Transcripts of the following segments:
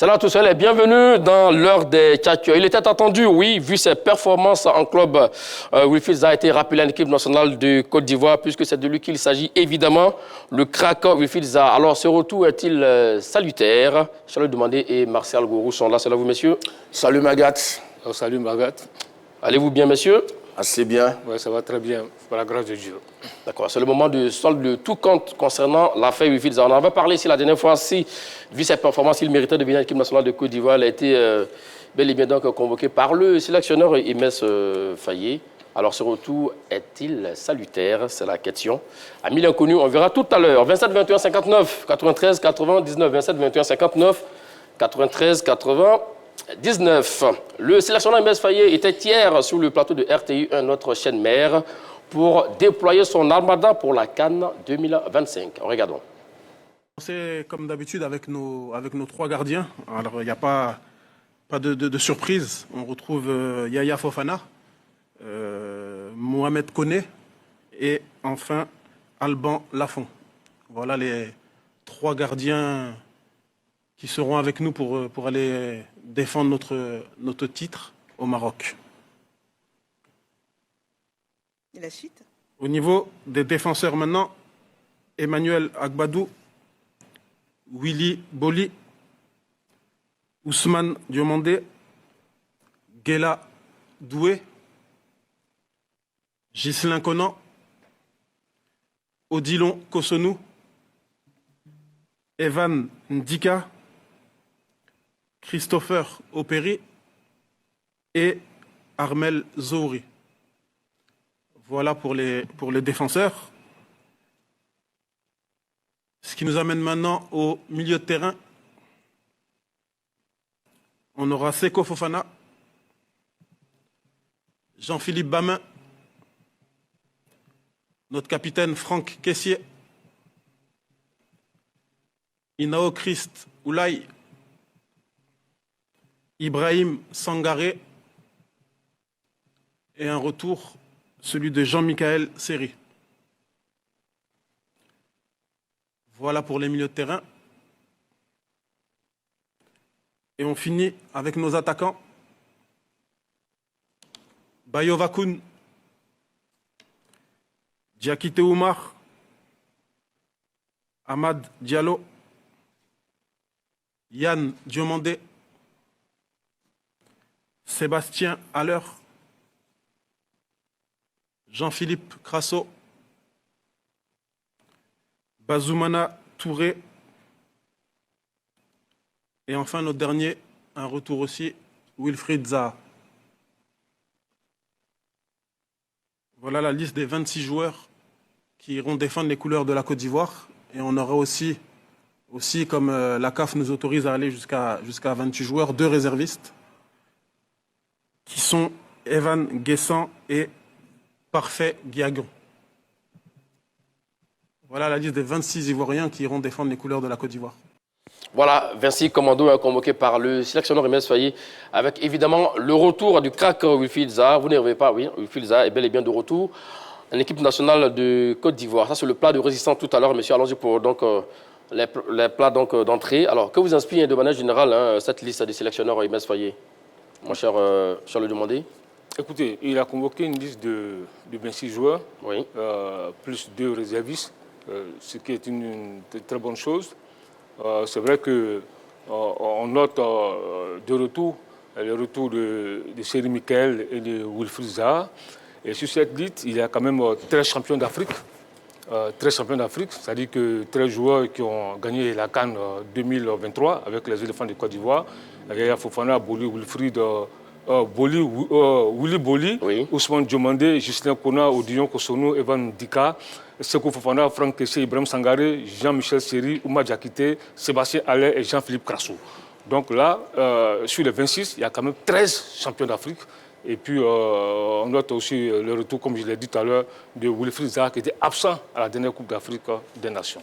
Salut à tous et bienvenue dans l'heure des Tchatcheurs. Il était attendu, oui, vu ses performances en club, Wilfried Zaha a été rappelé à l'équipe nationale de Côte d'Ivoire, puisque c'est de lui qu'il s'agit évidemment, le crack Wilfried Zaha. Alors, ce retour est-il salutaire? Charles Demandé et Martial Gourou sont là. Salut à vous, messieurs. Salut Magat. Oh, salut Magat. Allez-vous bien, messieurs? Assez bien. Oui, ça va très bien, par la grâce de Dieu. D'accord, c'est le moment de solde de tout compte concernant l'affaire Wilfried Zaha. On en avait parlé ici la dernière fois, si, vu ses performances, il méritait de venir à l'équipe nationale de Côte d'Ivoire. Il a été bel et bien donc convoqué par le sélectionneur Imès Faye. Alors ce retour est-il salutaire? C'est la question. Amis l'inconnu, on verra tout à l'heure. 27 21 59 93 99 27 21 59 93 99. Le sélectionneur Imès Faye était hier sur le plateau de RTI1, notre chaîne mère, pour déployer son armada pour la CAN 2025. Regardons. C'est comme d'habitude avec nos trois gardiens. Alors, il n'y a pas de surprise. On retrouve Yaya Fofana, Mohamed Koné et enfin Alban Lafont. Voilà les trois gardiens qui seront avec nous pour aller défendre notre titre au Maroc. Et la suite? Au niveau des défenseurs maintenant, Emmanuel Agbadou, Willy Boli, Ousmane Diomandé, Guela Doué, Ghislain Conan, Odilon Kosonou, Evan Ndika, Christopher Opéry et Armel Zouri. Voilà pour les défenseurs. Ce qui nous amène maintenant au milieu de terrain. On aura Seko Fofana, Jean-Philippe Bamin, notre capitaine Franck Kessié, Inao Christ Oulaye, Ibrahim Sangaré et un retour, celui de Jean-Michaël Seri. Voilà pour les milieux de terrain. Et on finit avec nos attaquants. Bayovakoun, Diakite Oumar, Ahmad Diallo, Yann Diomandé, Sébastien Haller, Jean-Philippe Crasso, Bazoumana Touré, et enfin notre dernier, un retour aussi, Wilfried Zaha. Voilà la liste des 26 joueurs qui iront défendre les couleurs de la Côte d'Ivoire. Et on aura aussi comme la CAF nous autorise à aller jusqu'à 28 joueurs, 2 réservistes, qui sont Evan Guessant et Parfait Guiagon. Voilà la liste des 26 Ivoiriens qui iront défendre les couleurs de la Côte d'Ivoire. Voilà, Vinci Commando convoqué par le sélectionneur Imès Faye, avec évidemment le retour du crack Wilfried Zaha. Vous ne rêvez pas, oui, Wilfried Zaha est bel et bien de retour en équipe nationale de Côte d'Ivoire. Ça, c'est le plat de résistance tout à l'heure, monsieur. Allons-y pour donc, les plats d'entrée. Alors, que vous inspire de manière générale cette liste des sélectionneurs Imès Faye, mon cher Charles Demandé? Écoutez, il a convoqué une liste de 26 joueurs, oui. Plus 2 réservistes, ce qui est une très bonne chose. C'est vrai qu'on note de retour, le retour de Seri Michael et de Wilfried Zaha. Et sur cette liste, il y a quand même 13 champions d'Afrique. 13 champions d'Afrique, c'est-à-dire que 13 joueurs qui ont gagné la CAN 2023 avec les éléphants de Côte d'Ivoire. Yaya Fofana, Boli, Wilfried Willy Boli, oui. Ousmane Diomandé, Ghislain Conan, Odilon Kosonou, Evan Ndika, Seko Fofana, Franck Kessié, Ibrahim Sangaré, Jean-Michel Seri, Oumar Diakité, Sébastien Haller et Jean-Philippe Crasso. Donc là, sur les 26, il y a quand même 13 champions d'Afrique. Et puis, on note aussi le retour, comme je l'ai dit tout à l'heure, de Wilfried Zaha, qui était absent à la dernière Coupe d'Afrique des Nations.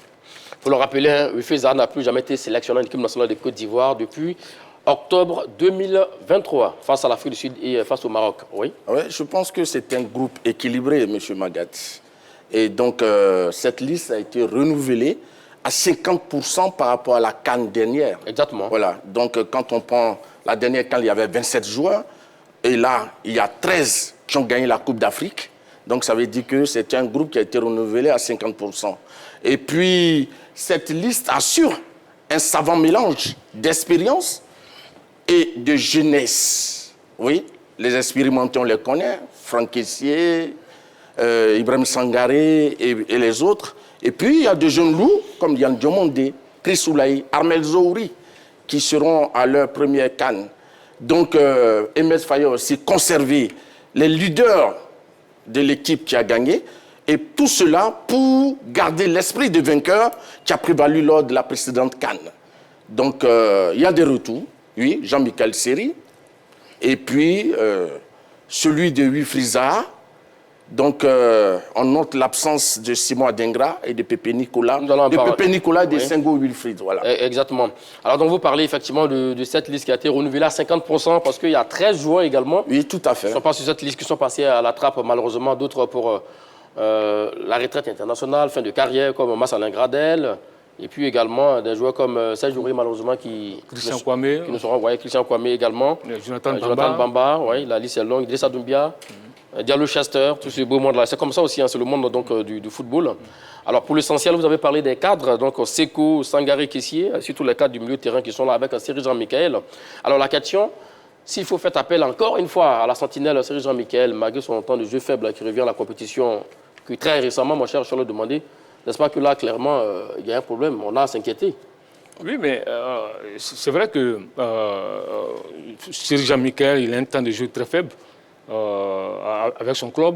Il faut le rappeler, Wilfried Zaha n'a plus jamais été sélectionné en équipe nationale de Côte d'Ivoire depuis octobre 2023, face à l'Afrique du Sud et face au Maroc. Oui, oui, je pense que c'est un groupe équilibré, M. Magat. Et donc, cette liste a été renouvelée à 50% par rapport à la CAN dernière. Exactement. Voilà. Donc, quand on prend la dernière CAN, il y avait 27 joueurs. Et là, il y a 13 qui ont gagné la Coupe d'Afrique. Donc, ça veut dire que c'est un groupe qui a été renouvelé à 50%. Et puis, cette liste assure un savant mélange d'expérience et de jeunesse. Oui, les expérimentés, on les connaît. Franck Kessié, Ibrahim Sangaré et les autres. Et puis, il y a de jeunes loups, comme Yann Diomondé, Chris Oulaï, Armel Zouri, qui seront à leur première CAN. Donc, MS Faye a aussi conservé les leaders de l'équipe qui a gagné. Et tout cela pour garder l'esprit de vainqueur qui a prévalu lors de la précédente CAN. Donc, il y a des retours. Oui, Jean-Michel Seri. Et puis, celui de Wifriza. Donc, on note l'absence de Simon Adengra et de Pépé Nicolas. De Pépé Nicolas et de Sengo Wilfried, voilà. Exactement. Alors, donc, vous parlez effectivement de cette liste qui a été renouvelée à 50% parce qu'il y a 13 joueurs également. Oui, tout à fait. Qui ne sont pas sur cette liste, qui sont passés à la trappe, malheureusement, d'autres pour la retraite internationale, fin de carrière, comme Massalain Gradel. Et puis également des joueurs comme Serge Aurier, malheureusement, Christian Kwame. Qui nous seront, ouais, Christian Kwame également. Jonathan Bamba, ouais, la liste est longue. Idrissa Doumbia. Diallo Chester, tout ce beau monde-là. C'est comme ça aussi, hein, c'est le monde donc, du football. Alors pour l'essentiel, vous avez parlé des cadres, donc Seko, Sangaré, Kessié, surtout les cadres du milieu de terrain qui sont là avec Cyril Jean-Michel. Alors la question, s'il faut faire appel encore une fois à la sentinelle Cyril Jean-Michel, malgré son temps de jeu faible qui revient à la compétition, que très récemment, mon cher Charles demandé, n'est-ce pas que là, clairement, il y a un problème, on a à s'inquiéter. Oui, mais c'est vrai que Cyril Jean-Michel, il a un temps de jeu très faible. Avec son club.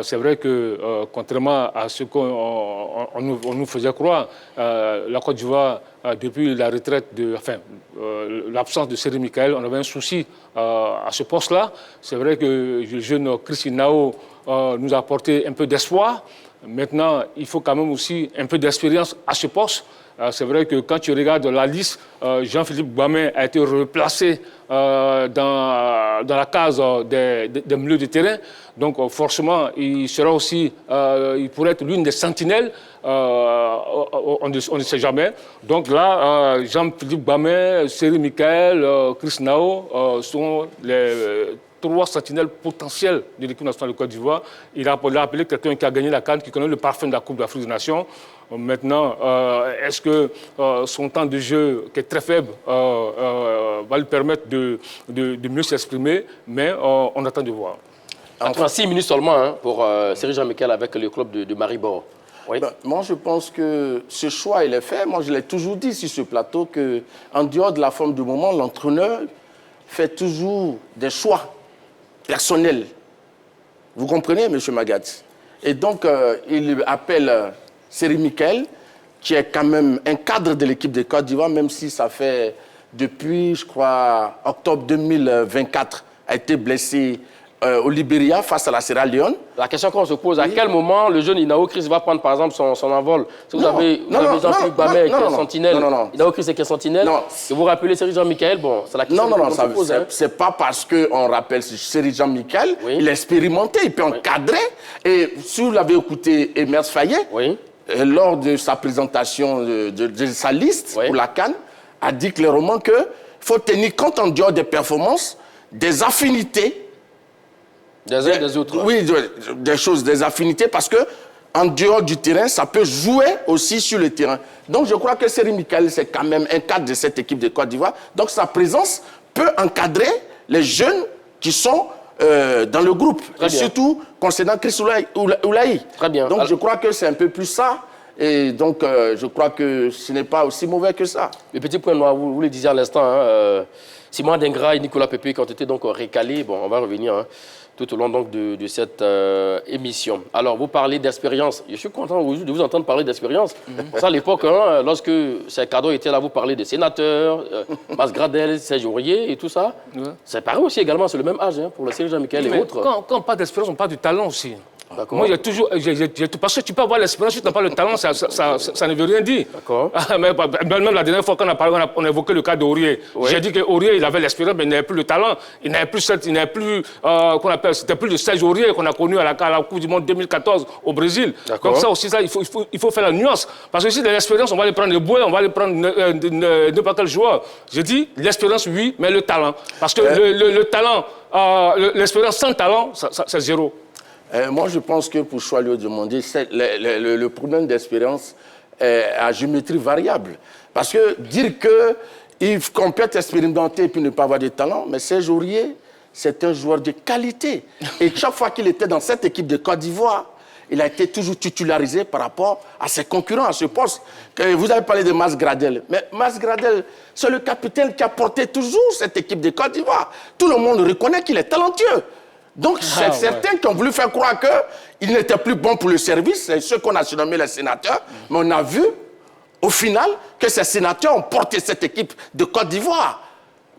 C'est vrai que, contrairement à ce qu'on nous faisait croire, la Côte d'Ivoire, depuis la retraite, l'absence de Cyril Michael, on avait un souci à ce poste-là. C'est vrai que le jeune Christian Nao nous a apporté un peu d'espoir. Maintenant, il faut quand même aussi un peu d'expérience à ce poste. C'est vrai que quand tu regardes la liste, Jean-Philippe Bouamé a été replacé dans la case des milieux de terrain. Donc forcément, il sera aussi, il pourrait être l'une des sentinelles. On ne sait jamais. Donc là, Jean-Philippe Bouamé, Cyril Michael, Chris Nao sont les 3 sentinelles potentielles de l'équipe nationale de Côte d'Ivoire. Il a appelé quelqu'un qui a gagné la CAN, qui connaît le parfum de la Coupe d'Afrique des Nations. Maintenant, est-ce que son temps de jeu, qui est très faible, va lui permettre de mieux s'exprimer? Mais on attend de voir. Enfin, 6 minutes seulement hein, pour Cyril Jean-Michel avec le club de Maribor. Oui. Ben, moi, je pense que ce choix, il est fait. Moi, je l'ai toujours dit sur ce plateau qu'en dehors de la forme du moment, l'entraîneur fait toujours des choix personnels. Vous comprenez, M. Magat? Et donc, il appelle Cyril Michael, qui est quand même un cadre de l'équipe de Côte d'Ivoire, même si ça fait depuis, je crois, octobre 2024, a été blessé au Libéria face à la Sierra Leone. La question qu'on se pose, à quel moment le jeune Inao Chris va prendre par exemple son envol? Si vous avez Jean-Philippe Bamé qui est sentinelle, Inao Chris qui est sentinelle, et vous rappelez Cyril Jean-Michel, bon, c'est la question qu'on se pose. Non, c'est pas parce qu'on rappelle Cyril Jean-Michel, il est expérimenté, il peut encadrer. Et si vous l'avez écouté, Emers Faye, lors de sa présentation de sa liste pour la CAN, a dit clairement qu'il faut tenir compte en dehors des performances, des affinités, des uns des autres. Oui, des affinités, parce que en dehors du terrain, ça peut jouer aussi sur le terrain. Donc je crois que Cyril Michael, c'est quand même un cadre de cette équipe de Côte d'Ivoire. Donc sa présence peut encadrer les jeunes qui sont dans le groupe. Et surtout concernant Chris Oulaï. Très bien. Donc je crois que c'est un peu plus ça. Et donc je crois que ce n'est pas aussi mauvais que ça. Le petit point noir, vous le disiez à l'instant, hein, Simon Adengra et Nicolas Pépé qui ont été donc récalés. Bon, on va revenir hein, tout au long donc, de cette émission. Alors, vous parlez d'expérience. Je suis content de vous entendre parler d'expérience. Ça, à l'époque, hein, lorsque ces cadeaux étaient là, vous parlez des sénateurs, Mas Gradel, Serge Aurier et tout ça. C'est pareil aussi également, c'est le même âge hein, pour le Cyril Jean-Michel et autres. Quand on parle d'expérience, on parle du talent aussi. Moi, j'ai toujours... parce que tu peux avoir l'expérience, si tu n'as pas le talent, ça ne veut rien dire. D'accord. Même la dernière fois qu'on a parlé, on a évoqué le cas d'Aurier. Oui. J'ai dit qu'Aurier, il avait l'expérience, mais il n'avait plus le talent. Il n'avait plus... C'était plus le Serge Aurier qu'on a connu à la Coupe du Monde 2014 au Brésil. Donc ça aussi, il faut faire la nuance. Parce que si de l'expérience, on va aller prendre le Boué, on va aller prendre n'importe quel joueur. J'ai dit, l'expérience, oui, mais le talent. Parce que le talent, l'expérience sans talent, c'est zéro. Moi, je pense que pour Choilio Diomandé, le problème d'expérience est à géométrie variable. Parce que dire qu'il complète expérimenté et puis ne pas avoir de talent, mais Serge Aurier, c'est un joueur de qualité. Et chaque fois qu'il était dans cette équipe de Côte d'Ivoire, il a été toujours titularisé par rapport à ses concurrents à ce poste. Vous avez parlé de Mas Gradel. Mais Mas Gradel, c'est le capitaine qui a porté toujours cette équipe de Côte d'Ivoire. Tout le monde reconnaît qu'il est talentueux. Donc, c'est certains qui ont voulu faire croire qu'il n'était plus bon pour le service, c'est ceux qu'on a surnommés les sénateurs. Mais on a vu, au final, que ces sénateurs ont porté cette équipe de Côte d'Ivoire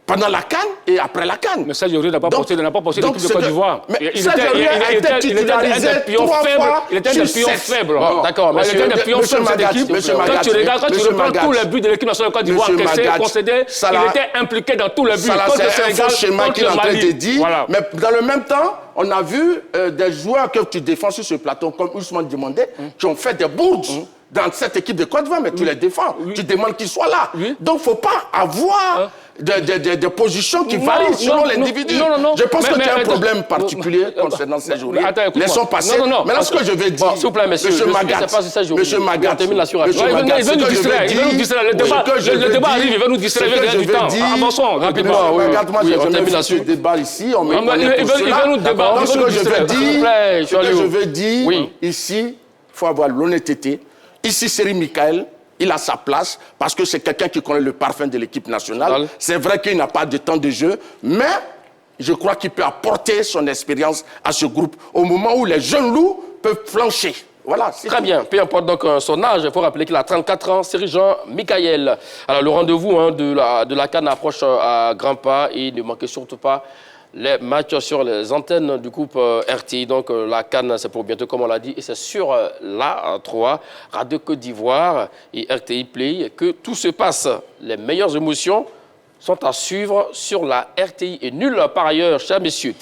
pendant la CAN et après la CAN. Mais Serge Aurier n'a pas porté l'équipe de Côte d'Ivoire. Mais Serge Aurier a été titularisé 3 fois. Il était un des pions faibles. D'accord, il était un des pions faibles de cette équipe. Quand tu regardes, quand tu reprends tous les buts de l'équipe nationale de Côte d'Ivoire, il était impliqué dans tous les buts. C'est un faux schéma qu'il est en train de dire. Mais dans le même temps, on a vu des joueurs que tu défends sur ce plateau, comme Ousmane Diomandé, qui ont fait des bourdes dans cette équipe de Côte d'Ivoire, mais tu les défends. Tu demandes qu'ils soient là. Donc, il ne faut pas avoir des positions qui varient selon l'individu. Je pense que tu as un problème particulier concernant ces journées. Laissons passer. Maintenant, ce que je vais dire, s'il vous plaît, monsieur Magat, monsieur Magat, on termine la surenchère. Il va nous distraire. Le débat arrive, il va nous distraire. Il va nous avançons rapidement. Moi, je termine ce débat ici. On me connaît pour cela. Il va nous débattre. Donc, ce que je veux dire ici, il faut avoir l'honnêteté. Ici, Seri Michael, il a sa place parce que c'est quelqu'un qui connaît le parfum de l'équipe nationale. C'est vrai qu'il n'a pas de temps de jeu, mais je crois qu'il peut apporter son expérience à ce groupe au moment où les jeunes loups peuvent flancher. Voilà. Très bien. Peu importe donc son âge, il faut rappeler qu'il a 34 ans, Seri Jean Michael. Alors, le rendez-vous de la CAN approche à grands pas et ne manquez surtout pas les matchs sur les antennes du groupe RTI. Donc, la CAN, c'est pour bientôt, comme on l'a dit, et c'est sur la 3, Radio Côte d'Ivoire et RTI Play que tout se passe. Les meilleures émotions sont à suivre sur la RTI et nulle part ailleurs, chers messieurs.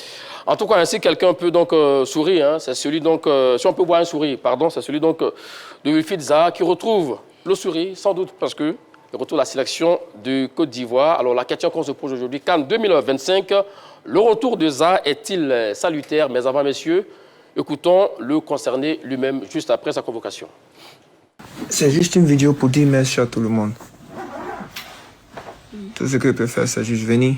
En tout cas, ainsi, quelqu'un peut donc sourire. C'est celui donc, si on peut voir un sourire, pardon, c'est celui donc de Wilfried Zaha qui retrouve le sourire, sans doute parce que il retrouve la sélection de Côte d'Ivoire. Alors, la question qu'on se pose aujourd'hui, CAN 2025, le retour de Zaha est-il salutaire? Mais avant, messieurs, écoutons le concerné lui-même juste après sa convocation. C'est juste une vidéo pour dire merci à tout le monde. Tout ce que je peux faire, c'est juste venir.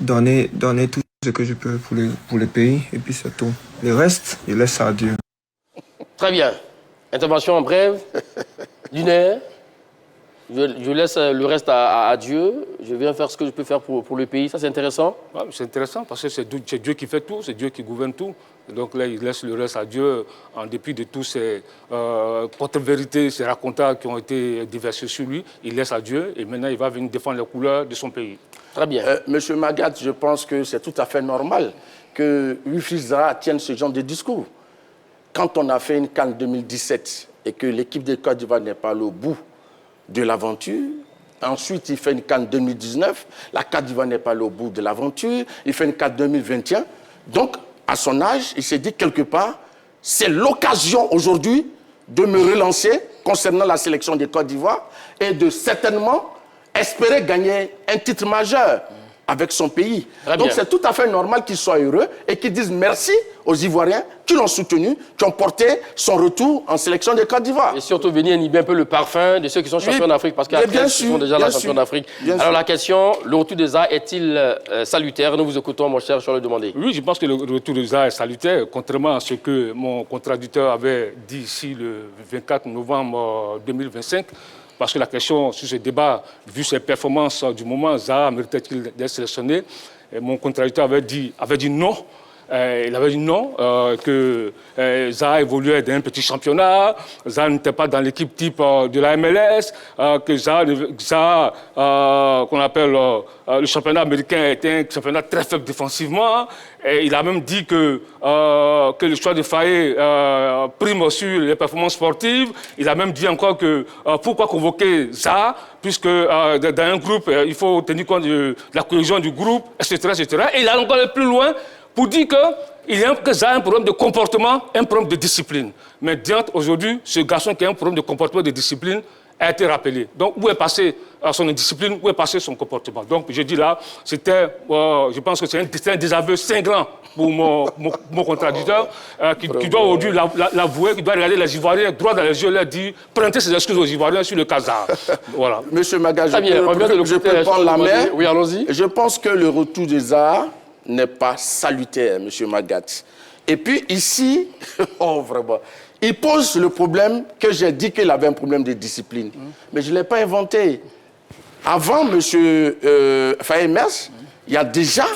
Donner tout ce que je peux pour le pays, et puis c'est tout. Le reste, je laisse ça à Dieu. Très bien. Intervention brève, d'une heure. Je laisse le reste à Dieu. Je viens faire ce que je peux faire pour le pays. Ça, c'est intéressant. Ouais, c'est intéressant parce que c'est Dieu qui fait tout, c'est Dieu qui gouverne tout. Donc là, il laisse le reste à Dieu en dépit de tous ces contre-vérités, ces racontats qui ont été déversés sur lui. Il laisse à Dieu et maintenant, il va venir défendre les couleurs de son pays. Très bien. Monsieur Magat, je pense que c'est tout à fait normal que Wilfried Zaha tienne ce genre de discours. Quand on a fait une CAN 2017 et que l'équipe de Côte d'Ivoire n'est pas allée au bout de l'aventure. Ensuite, il fait une CAN 2019. La Côte d'Ivoire n'est pas allée au bout de l'aventure. Il fait une CAN 2021. Donc, à son âge, il s'est dit quelque part, c'est l'occasion aujourd'hui de me relancer concernant la sélection de Côte d'Ivoire et de certainement espérer gagner un titre majeur avec son pays. Donc, c'est tout à fait normal qu'il soit heureux et qu'il dise merci aux Ivoiriens qui l'ont soutenu, qui ont porté son retour en sélection de Côte d'Ivoire. Et surtout venir inhiber un peu le parfum de ceux qui sont champions d'Afrique, parce qu'il y a 13 qui sont déjà là champions d'Afrique. Alors la question, le retour de Zaha est-il salutaire? Nous vous écoutons, mon cher, sur le demander. Oui, je pense que le retour de Zaha est salutaire, contrairement à ce que mon contradicteur avait dit ici le 24 novembre 2025. Parce que la question sur ce débat, vu ses performances du moment, Zaha méritait-il d'être sélectionné? Et mon contradicteur avait dit non. il avait dit non, que Zaha évoluait dans un petit championnat, Zaha n'était pas dans l'équipe type de la MLS, que Zaha qu'on appelle le championnat américain était un championnat très faible défensivement. Et il a même dit que le choix de Faye prime sur les performances sportives. Il a même dit encore que pourquoi convoquer Zaha, puisque dans un groupe, il faut tenir compte de la cohésion du groupe, etc., etc. Et il a encore allé plus loin pour dire que Zaha a un problème de comportement, un problème de discipline. Mais diante, aujourd'hui, ce garçon qui a un problème de comportement, de discipline, a été rappelé. Donc, où est passé son indiscipline, où est passé son comportement? Donc, je dis là, c'était, je pense que c'est un désaveu cinglant pour mon contradicteur, qui doit aujourd'hui l'avouer, qui doit regarder les Ivoiriens droit dans les yeux, leur dire, prêtez ses excuses aux Ivoiriens sur le cas Zaha. Voilà. Monsieur Maga, je peux prendre la main. Oui, allons-y. Je pense que le retour de Zaha n'est pas salutaire, monsieur Magat. Et puis ici, oh vraiment, il pose le problème que j'ai dit qu'il avait un problème de discipline. Mais je ne l'ai pas inventé. Avant monsieur Faye Mers, il y a déjà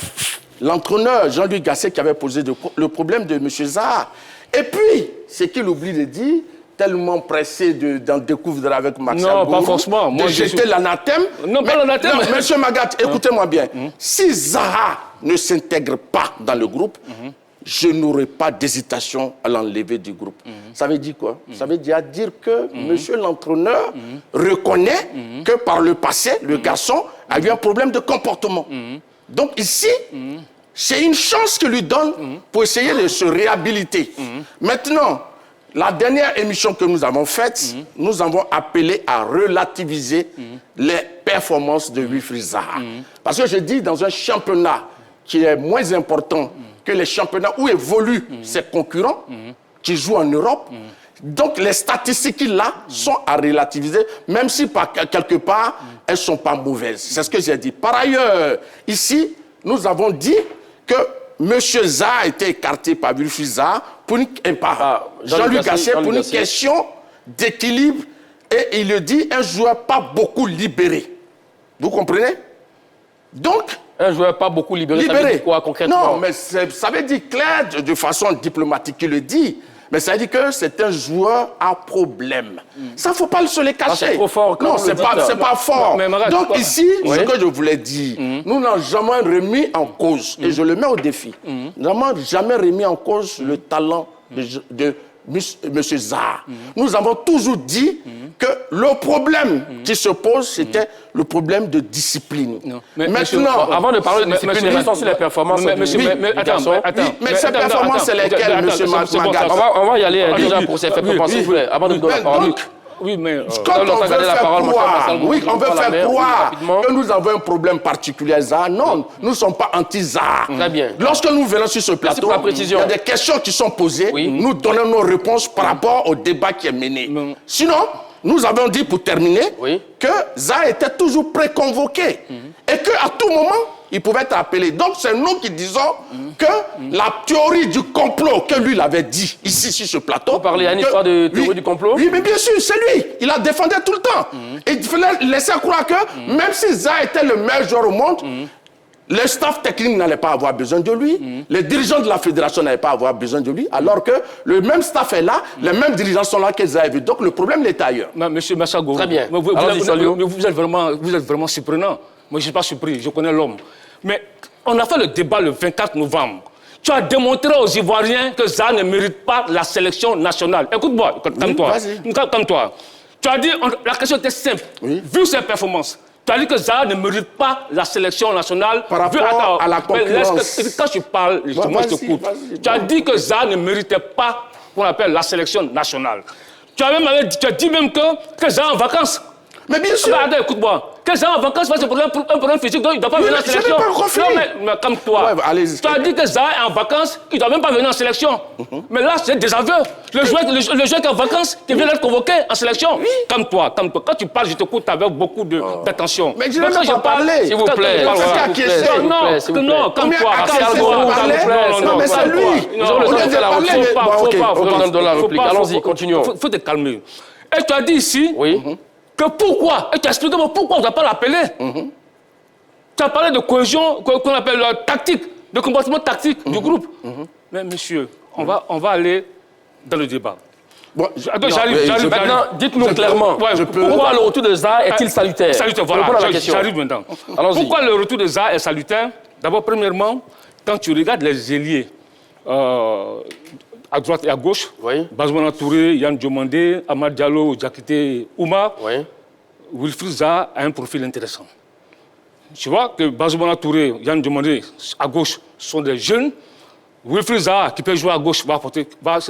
l'entraîneur Jean-Louis Gasset qui avait posé le problème de monsieur Zaha. Et puis, ce qu'il oublie de dire, tellement pressé d'en découvrir avec Max Non, Albourou, pas forcément. Moi, de jeter l'anathème. Non, pas l'anathème. Non, monsieur Magat, écoutez-moi bien. Si Zaha ne s'intègre pas dans le groupe, je n'aurai pas d'hésitation à l'enlever du groupe. Ça veut dire quoi? Ça veut dire que monsieur l'entraîneur reconnaît que par le passé, le garçon a eu un problème de comportement. Donc ici, c'est une chance que lui donne pour essayer de se réhabiliter. Maintenant, la dernière émission que nous avons faite, nous avons appelé à relativiser les performances de Wilfried Zaha. Parce que je dis, dans un championnat qui est moins important que les championnats où évoluent ses concurrents, qui jouent en Europe, donc les statistiques qu'il a sont à relativiser, même si quelque part, elles ne sont pas mauvaises. C'est ce que j'ai dit. Par ailleurs, ici, nous avons dit que M. Zaha a été écarté par Wilfried Zaha par Jean-Louis Gasset pour une question d'équilibre. Et il le dit, un joueur pas beaucoup libéré. Vous comprenez? Donc, un joueur pas beaucoup libéré, ça veut dire quoi concrètement? Non, mais ça veut dire clair, de façon diplomatique, il le dit. Mais ça veut dire que c'est un joueur à problème. Ça, il ne faut pas se les cacher. C'est trop fort. Non, c'est pas fort. Donc ici, ce que je voulais dire, nous n'avons jamais remis en cause, et je le mets au défi, nous n'avons jamais remis en cause le talent de M. Zaha. Nous avons toujours dit que le problème qui se pose, c'était le problème de discipline. Maintenant, avant de parler de discipline, restons sur les performances. Mais ces performances, c'est lesquelles, M. Magat? On va y aller déjà pour ces faits s'il vous plaît. Avant de donner la parole. Oui, mais quand on veut faire croire que nous avons un problème particulier à Zaha, non, nous ne sommes pas anti-Zaha. Très bien. Lorsque nous venons sur ce plateau, il y a des questions qui sont posées, nous donnons nos réponses par rapport au débat qui est mené. Sinon, nous avons dit pour terminer que Zaha était toujours préconvoqué et qu'à tout moment, il pouvait être appelé. Donc c'est nous qui disons que la théorie du complot que lui l'avait dit ici sur ce plateau. Vous parlez à une histoire de théorie du complot? Oui, mais bien sûr, c'est lui. Il la défendait tout le temps. Et il fallait laisser croire que même si Zaha était le meilleur joueur au monde, le staff technique n'allait pas avoir besoin de lui, les dirigeants de la fédération n'allaient pas avoir besoin de lui, alors que le même staff est là, les mêmes dirigeants sont là que Zaha a vu. Donc le problème, il est ailleurs. Monsieur Massago, très bien. Vous êtes vraiment surprenant. Moi, je ne suis pas surpris, je connais l'homme. Mais on a fait le débat le 24 novembre. Tu as démontré aux Ivoiriens que Zaha ne mérite pas la sélection nationale. Écoute-moi, calme-toi. Tu as dit, la question était simple. Vu ses performances, tu as dit que Zaha ne mérite pas la sélection nationale. Par rapport à la concurrence. Quand je parle, moi je t'écoute. Tu as dit que Zaha ne méritait pas, qu'on appelle la sélection nationale. Tu as dit même que Zaha est en vacances. Mais bien sûr. Écoute-moi. Que Zaha en vacances, c'est un problème physique, donc il ne doit pas venir en sélection. Non, mais comme toi. Tu as dit que Zaha est en vacances, il ne doit même pas venir en sélection. Mais là, c'est des aveux. Le joueur qui est en vacances, qui vient d'être convoqué en sélection. Comme toi. Quand tu parles, je t'écoute avec beaucoup d'attention. Mais je ne vais pas parler. S'il vous plaît. Non, comme toi. Non, mais c'est lui. On va donner la réplique. Allons-y, continuons. Il faut te calmer. Et tu as dit ici... que pourquoi, et tu as expliqué pourquoi on ne doit pas l'appeler. Tu as parlé de cohésion, qu'on appelle tactique. de comportement tactique du groupe. Mais monsieur, on va aller dans le débat. Bon, j'arrive. Maintenant, dites-nous clairement, pourquoi le retour de Zaha est-il salutaire? Salutaire, voilà, j'arrive maintenant. Pourquoi le retour de Zaha est salutaire? D'abord, premièrement, quand tu regardes les ailiers à droite et à gauche, Bazouna Touré, Yann Diomandé, Amad Diallo, Diakité, Ouma, Wilfried Zaha a un profil intéressant. Tu vois que Bazouna Touré, Yann Diomandé, à gauche, sont des jeunes. Wilfried Zaha, qui peut jouer à gauche,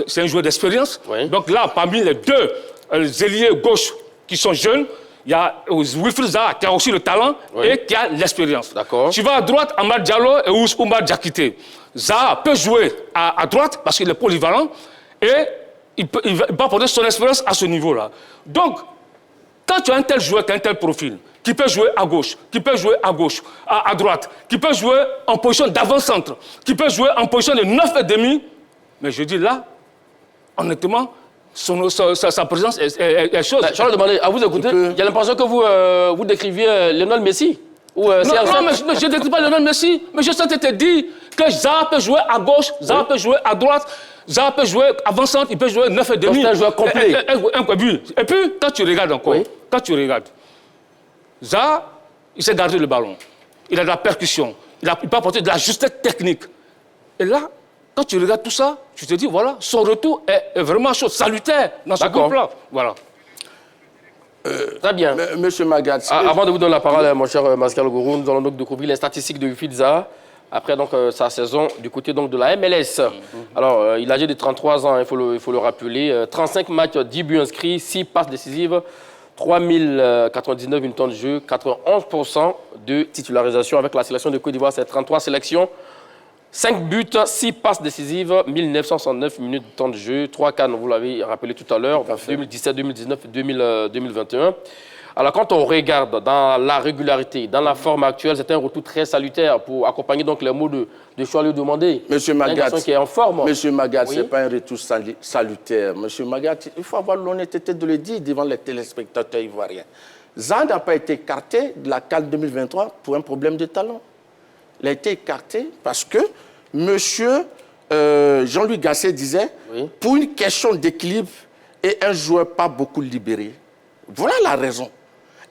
c'est un joueur d'expérience. Donc là, parmi les deux ailiers gauche qui sont jeunes, il y a Wilfried Zaha qui a aussi le talent et qui a l'expérience. Tu vas à droite, Amad Diallo et Oumar Diakité. Zaha peut jouer à droite parce qu'il est polyvalent et il va apporter son expérience à ce niveau-là. Donc, quand tu as un tel joueur qui a un tel profil, qui peut jouer à gauche, qui peut jouer à droite, qui peut jouer en position d'avant-centre, qui peut jouer en position de 9,5, mais je dis là, honnêtement, sa présence est chose. Je vais demander, à vous écouter, il y a l'impression que vous décriviez Lionel Messi ou non, mais je ne décris pas Lionel Messi, mais je sentais te dire que Zaha peut jouer à gauche, Zaha peut jouer à droite, Zaha peut jouer avant-centre, il peut jouer 9,5. C'est un joueur complet. Et puis, quand tu regardes encore, quand tu regardes, Zaha, il sait garder le ballon. Il a de la percussion. Il peut apporter de la justesse technique. Et là, quand tu regardes tout ça, tu te dis, voilà, son retour est vraiment chose salutaire dans ce groupe-là. Voilà. Très bien. Monsieur Magat. Avant de vous donner la parole, mon cher Mascal Gourou, nous allons donc découvrir les statistiques de Wilfried Zaha après donc, sa saison du côté donc, de la MLS. Alors, il est âgé de 33 ans, il faut le rappeler. 35 matchs, 10 buts inscrits, 6 passes décisives. 3099 temps de jeu, 91% de titularisation avec la sélection de Côte d'Ivoire, c'est 33 sélections, 5 buts, 6 passes décisives, 1969 minutes de temps de jeu, 3 cannes, vous l'avez rappelé tout à l'heure, 2017, 2019 et 2021. Alors quand on regarde dans la régularité, dans la forme actuelle, c'est un retour très salutaire pour accompagner donc les mots de choix lui demander. Monsieur Magat, qui est en forme. Monsieur Magat, ce n'est pas un retour salutaire. Monsieur Magat, il faut avoir l'honnêteté de le dire devant les téléspectateurs ivoiriens. Zaha n'a pas été écarté de la CAN 2023 pour un problème de talent. Il a été écarté parce que monsieur Jean-Louis Gasset disait, pour une question d'équilibre et un joueur pas beaucoup libéré. Voilà la raison.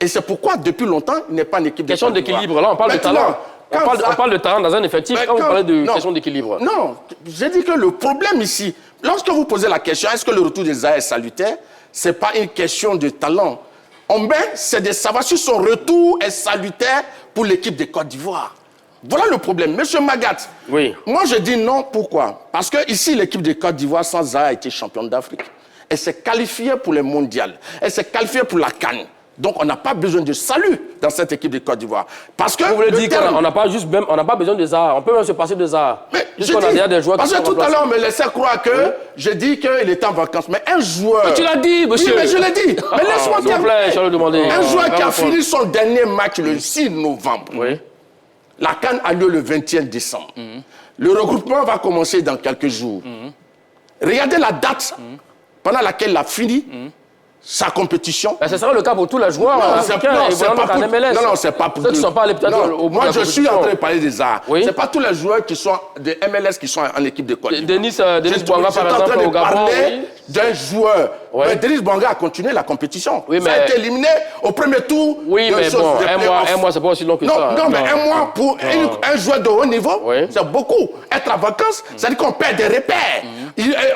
Et c'est pourquoi, depuis longtemps, il n'est pas en équipe de question d'équilibre, là, on parle de talent. On parle de talent dans un effectif, quand vous parlez de question d'équilibre. Non, j'ai dit que le problème ici, lorsque vous posez la question, est-ce que le retour de Zaha est salutaire, ce n'est pas une question de talent. C'est de savoir si son retour est salutaire pour l'équipe de Côte d'Ivoire. Voilà le problème. Monsieur Magat, moi je dis non, pourquoi? Parce que ici, l'équipe de Côte d'Ivoire, sans Zaha, a été championne d'Afrique. Elle s'est qualifiée pour les mondiales. Elle s'est qualifiée pour la CAN. Donc, on n'a pas besoin de salut dans cette équipe de Côte d'Ivoire. Parce que... Vous voulez dire qu'on n'a pas besoin de Zaha. On peut même se passer de Zaha. Parce que tout à l'heure, on me laissait croire que j'ai dit qu'il était en vacances. Mais un joueur... Mais tu l'as dit, monsieur. Oui, mais je l'ai dit. Mais laisse-moi terminer. Un joueur qui a fini son dernier match le 6 novembre. La CAN a lieu le 21 décembre. Le regroupement va commencer dans quelques jours. Regardez la date pendant laquelle il a fini sa compétition. Ce sera le cas pour tous les joueurs. Non, c'est pas pour ceux qui ne sont pas allés peut-être au bout. Moi, je suis en train de parler des Zaha. Ce n'est pas tous les joueurs qui sont de MLS qui sont en équipe de Côte d'Ivoire. Denis Bouanga, par exemple, au Gabon. D'un joueur. Mais Denis Bouanga a continué la compétition. Ça a été éliminé au premier tour. Oui, mais bon, un mois, c'est pas aussi long que ça. Non, mais un mois pour un joueur de haut niveau, c'est beaucoup. Être en vacances, ça veut dire qu'on perd des repères.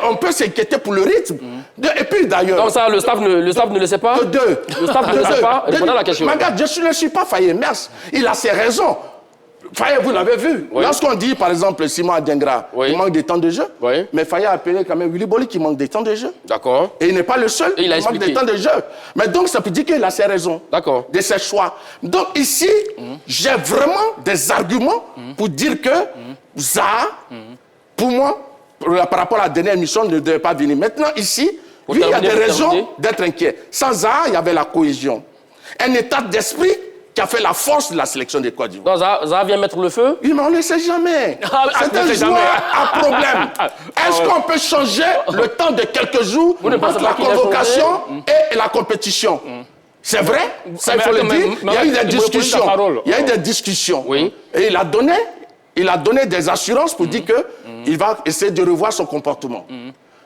On peut s'inquiéter pour le rythme. Et puis d'ailleurs... Donc ça, le staff ne le sait pas? Le staff ne le sait pas? Répondez à la question. Regarde, je ne suis pas Faye Mers. Il a ses raisons. Faye, vous l'avez vu. Lorsqu'on dit, par exemple, Simon Adingra, il manque de temps de jeu. Mais Faye a appelé quand même Willy Boli qui manque de temps de jeu. D'accord. Et il n'est pas le seul. Il manque de temps de jeu. Mais donc, ça peut dire qu'il a ses raisons. D'accord. De ses choix. Donc ici, j'ai vraiment des arguments pour dire que Zaha, pour moi, par rapport à la dernière émission, ne devait pas venir. Maintenant, ici, lui, il y a des raisons d'être inquiet. Sans Zaha, il y avait la cohésion. Un état d'esprit qui a fait la force de la sélection des Côte d'Ivoire. Donc Zaha vient mettre le feu? Oui, mais on ne le sait jamais. C'est un joueur à problème. Est-ce qu'on peut changer le temps de quelques jours entre la convocation et la compétition? C'est vrai, ça il faut le dire. Il y a eu des discussions. Il y a eu des discussions. Et il a donné Il a donné des assurances pour dire qu'il va essayer de revoir son comportement.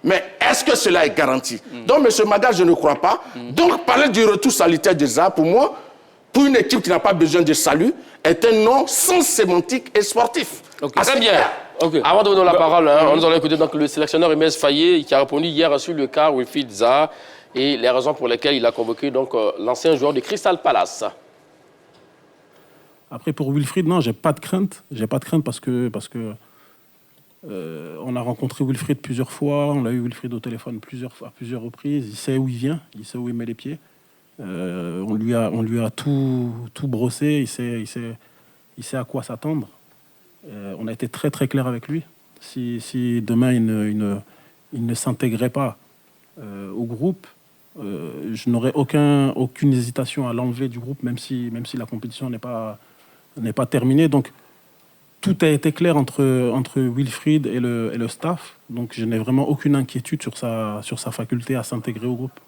Mais est-ce que cela est garanti? Donc, M. Magat, je ne crois pas. Donc, parler du retour salutaire de Zaha, pour moi, pour une équipe qui n'a pas besoin de salut, est un nom sans sémantique et sportif. Très bien. Avant de vous donner la parole, nous allons écouter donc le sélectionneur Aimez Faye qui a répondu hier sur le cas Wilfried Zaha et les raisons pour lesquelles il a convoqué donc l'ancien joueur de Crystal Palace. Après, pour Wilfried, non, j'ai pas de crainte. J'ai pas de crainte parce que on a rencontré Wilfried plusieurs fois. On a eu Wilfried au téléphone à plusieurs reprises. Il sait où il vient, il sait où il met les pieds. On lui a tout brossé. Il sait à quoi s'attendre. On a été très très clair avec lui. Si demain il ne s'intégrait pas au groupe, je n'aurais aucune hésitation à l'enlever du groupe, même si la compétition n'est pas terminée. Donc tout a été clair entre Wilfried et le staff. Donc je n'ai vraiment aucune inquiétude sur sa faculté à s'intégrer au groupe.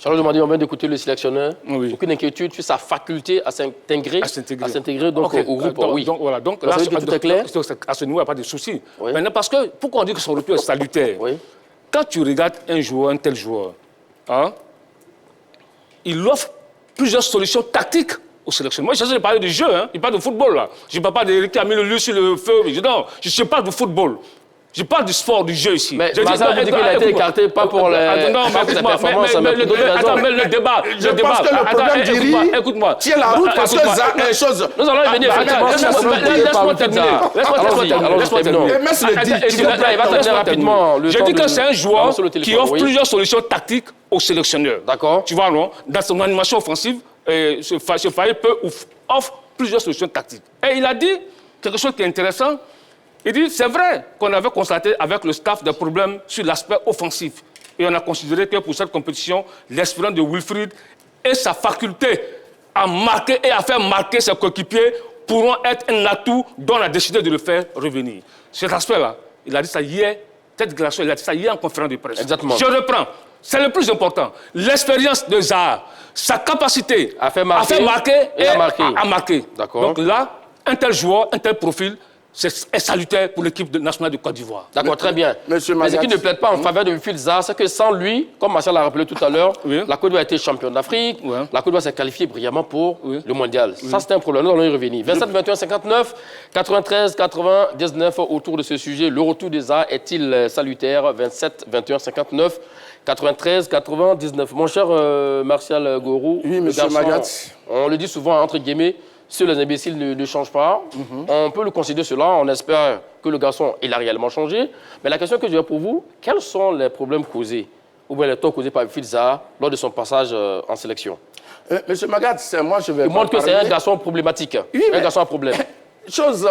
Charles Demandé, on vient d'écouter le sélectionneur. Oui. Aucune inquiétude sur sa faculté à s'intégrer donc au groupe. Oui. Donc là, tout est clair. À ce niveau, il n'y a pas de souci. Oui. Maintenant, parce que, pourquoi on dit que son retour est salutaire? Oui. Quand tu regardes un tel joueur, il offre plusieurs solutions tactiques au sélectionneur. Moi, je suis de parler du jeu, il parle de football, là. Je ne parle pas d'Éric qui a mis le lieu sur le feu. Non, je parle du football. Je parle du sport, du jeu ici. Mais Mazal vous dit qu'il a été écarté, pas pour les performances, mais pour d'autres raisons. Attends, mais le débat... Je pense que le problème d'Iri écoute-moi. tient la route parce que Zaha est chose... Nous allons y venir. Laisse-moi terminer. Laisse-moi terminer. Il va terminer rapidement. Je dis que c'est un joueur qui offre plusieurs solutions tactiques au sélectionneur. D'accord. Tu vois, non? Dans son animation offensive, ce Faye offre plusieurs solutions tactiques. Et il a dit quelque chose qui est intéressant. Il dit, c'est vrai qu'on avait constaté avec le staff des problèmes sur l'aspect offensif. Et on a considéré que pour cette compétition, l'expérience de Wilfried et sa faculté à marquer et à faire marquer ses coéquipiers pourront être un atout dont on a décidé de le faire revenir. Cet aspect-là, il a dit ça hier, cette déclaration, il a dit ça hier en conférence de presse. Exactement. Je reprends. C'est le plus important. L'expérience de Zaha, sa capacité à faire marquer et à marquer. D'accord. Donc là, un tel joueur, un tel profil, est salutaire pour l'équipe nationale de Côte d'Ivoire. D'accord, très bien. Monsieur Mais ce qui ne plaide pas en faveur de Wilfried Zaha, c'est que sans lui, comme Martial l'a rappelé tout à l'heure, la Côte d'Ivoire a été championne d'Afrique, la Côte d'Ivoire s'est qualifiée brillamment pour le mondial. Ça, c'est un problème, nous allons y revenir. 27, 21, 59, 93, 99, autour de ce sujet, le retour de Zaha est-il salutaire? 27, 21, 59, 93, 99. Mon cher Martial Gorou, oui, monsieur Magat. On le dit souvent entre guillemets, si les imbéciles ne changent pas, on peut le considérer cela, on espère que le garçon, il a réellement changé. Mais la question que j'ai pour vous, quels sont les problèmes causés, ou bien les torts causés par Wilfried Zaha lors de son passage en sélection? Monsieur Magat, moi je vais... Il montre que c'est un garçon problématique, oui, un garçon à problème. Chose,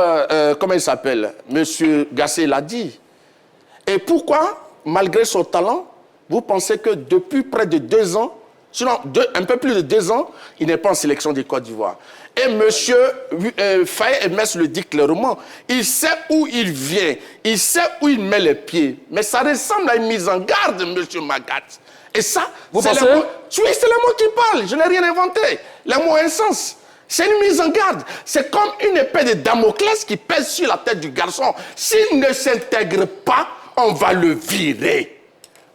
comment il s'appelle? Monsieur Gasset l'a dit. Et pourquoi, malgré son talent, vous pensez que depuis près de 2 ans, sinon un peu plus de 2 ans, il n'est pas en sélection de Côte d'Ivoire? Et M. Faye Aimez le dit clairement, il sait où il vient, il sait où il met les pieds. Mais ça ressemble à une mise en garde, M. Magat. Et ça, vous pensez? Oui, c'est les mots qui parlent, je n'ai rien inventé. Les mots ont un sens. C'est une mise en garde. C'est comme une épée de Damoclès qui pèse sur la tête du garçon. S'il ne s'intègre pas, on va le virer.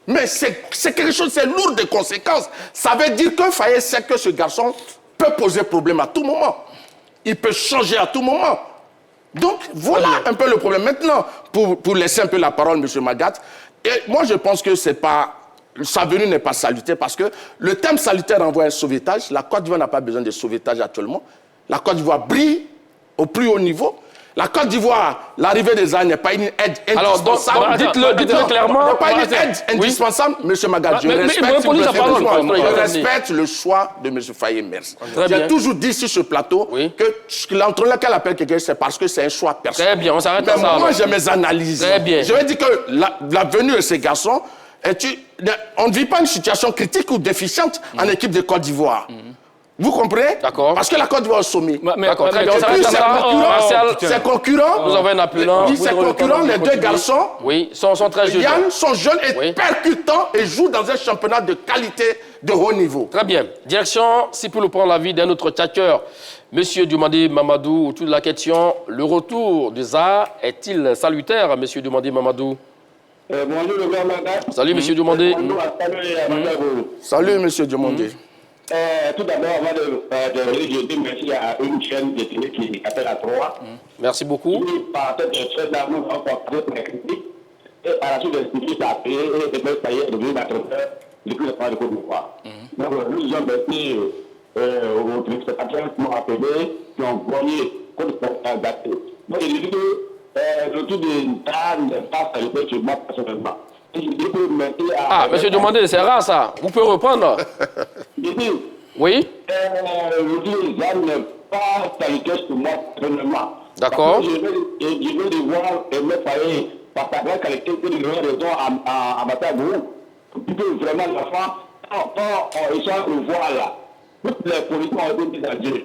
Mais c'est quelque chose, c'est lourd de conséquences. Ça veut dire que Faye sait que ce garçon peut poser problème à tout moment. Il peut changer à tout moment. Donc, voilà un peu le problème. Maintenant, pour laisser un peu la parole, M. Magat, et moi, je pense que c'est pas... Sa venue n'est pas salutaire parce que le thème salutaire envoie un sauvetage. La Côte d'Ivoire n'a pas besoin de sauvetage actuellement. La Côte d'Ivoire brille au plus haut niveau. La Côte d'Ivoire, l'arrivée des Zaha n'est pas une aide indispensable. Alors, dites-le clairement. n'est pas une aide indispensable, M. Magat. Je respecte le choix de M. Faye Aimez. J'ai toujours dit sur ce plateau que l'entraîneur lequel appelle quelqu'un, c'est parce que c'est un choix personnel. Très bien, on s'arrête à ça. Moi, j'ai mes analyses. Très bien. Je vais dire que la venue de ces garçons, on ne vit pas une situation critique ou déficiente en équipe de Côte d'Ivoire. Vous comprenez? D'accord. Parce que la Côte d'Ivoire est au sommet. D'accord, très bien. Et puis, ses concurrents, vous avez un appelant. puis ses concurrents, les deux garçons, oui, sont très jeunes. Yann, sont jeunes et Oui. percutants et jouent dans un championnat de qualité de haut niveau. Très bien. Direction, si pour nous prendre l'avis d'un autre tchatcheur, Monsieur Dumandé Mamadou, autour de la question, le retour du ZAR est-il salutaire, Monsieur Dumandé Mamadou? Bonjour le grand madame. Salut, Monsieur Dumandé. Bonjour à salut. Salut, monsieur Diomandé. Tout d'abord, avant de venir, je dis merci à une chaîne de télé qui appelle à 3. Merci beaucoup. Qui, par cette chaîne-là, nous avons porté très critique. Et par la suite, l'expliquer, ça a payé et demain, ça y est, devenu l'entrepreneur depuis le temps de Côte d'Ivoire. Donc, nous avons été au téléspectateurs qui m'ont appelé, qui ont voyé Côte d'Ivoire daté. Donc, j'ai dit que le tour de l'État n'est pas salutaire chez moi personnellement. Ah, Monsieur Dumandé, c'est rare ça. Vous pouvez reprendre. Oui. Le tour de l'État n'est pas salutaire chez moi personnellement. D'accord. Je veux devoir me faire par sa grande qualité que nous avons raison à Matagou. Puisque vraiment l'enfant, quand ils sont au voir là, toutes les politiques ont été mises en jeu.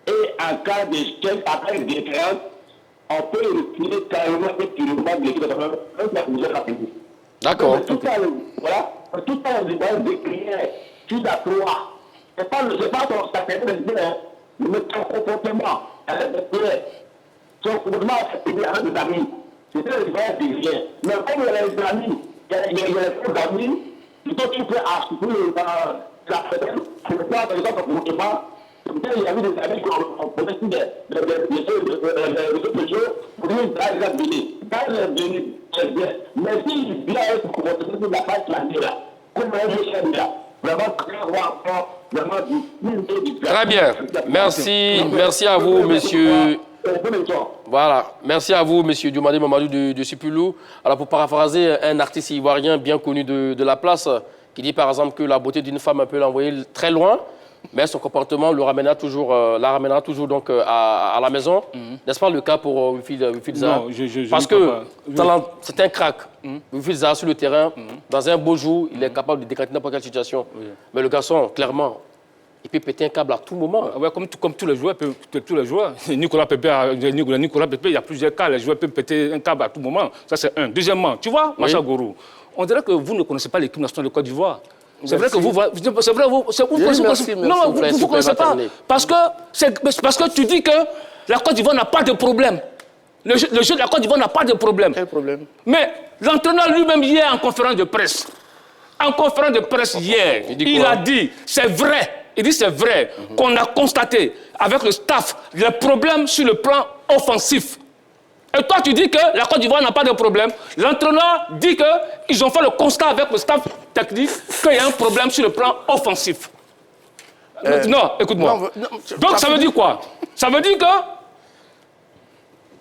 Et en cas d'échec, après une différence, on peut retirer carrément et purement de l'équipe de la politique. D'accord. Tout ça, voilà, tout ça, les bases de prière, tout à trois. C'est pas son sacrifice, mais son comportement, avec des prières. Son comportement avec des amis. C'était les bases de rien. Mais comme il y a les amis, il y a les faux amis, ils sont tous prêts à soutenir la fête. C'est le cas de son comportement. Il y avait des amis qui ont protesté les autres jours pour dire qu'ils ont venu. Quand ils sont venus, c'est bien. Mais s'ils viennent être protestés sur la page là, comme un chien là, vraiment, très bien. Merci à vous, monsieur. Voilà, merci à vous, monsieur Dumandé Mamadou de Sipulou. Alors, pour paraphraser un artiste ivoirien bien connu de la place, qui dit par exemple que la beauté d'une femme peut l'envoyer très loin, mais son comportement la ramènera toujours donc à la maison. N'est-ce pas le cas pour Wilfried Zaha? Non, je parce que c'est un crack. Wilfried Zaha sur le terrain, dans un beau jour, il est capable de décanter n'importe quelle situation. Mais le garçon, clairement, il peut péter un câble à tout moment. Ouais, comme tous les joueurs, Nicolas Pepe, il y a plusieurs cas, les joueurs peuvent péter un câble à tout moment. Ça, c'est un. Deuxièmement, tu vois, Macha Gourou, on dirait que vous ne connaissez pas l'équipe nationale de Côte d'Ivoire. C'est vrai que vous ne connaissez pas. Parce que tu dis que la Côte d'Ivoire n'a pas de problème. Le jeu de la Côte d'Ivoire n'a pas de problème. Quel problème? Mais l'entraîneur lui-même hier en conférence de presse, hier, il a dit, c'est vrai. Il dit c'est vrai qu'on a constaté avec le staff les problèmes sur le plan offensif. Et toi, tu dis que la Côte d'Ivoire n'a pas de problème. L'entraîneur dit qu'ils ont fait le constat avec le staff technique qu'il y a un problème sur le plan offensif. Non, écoute-moi. Donc, ça veut dire quoi? Ça veut dire que,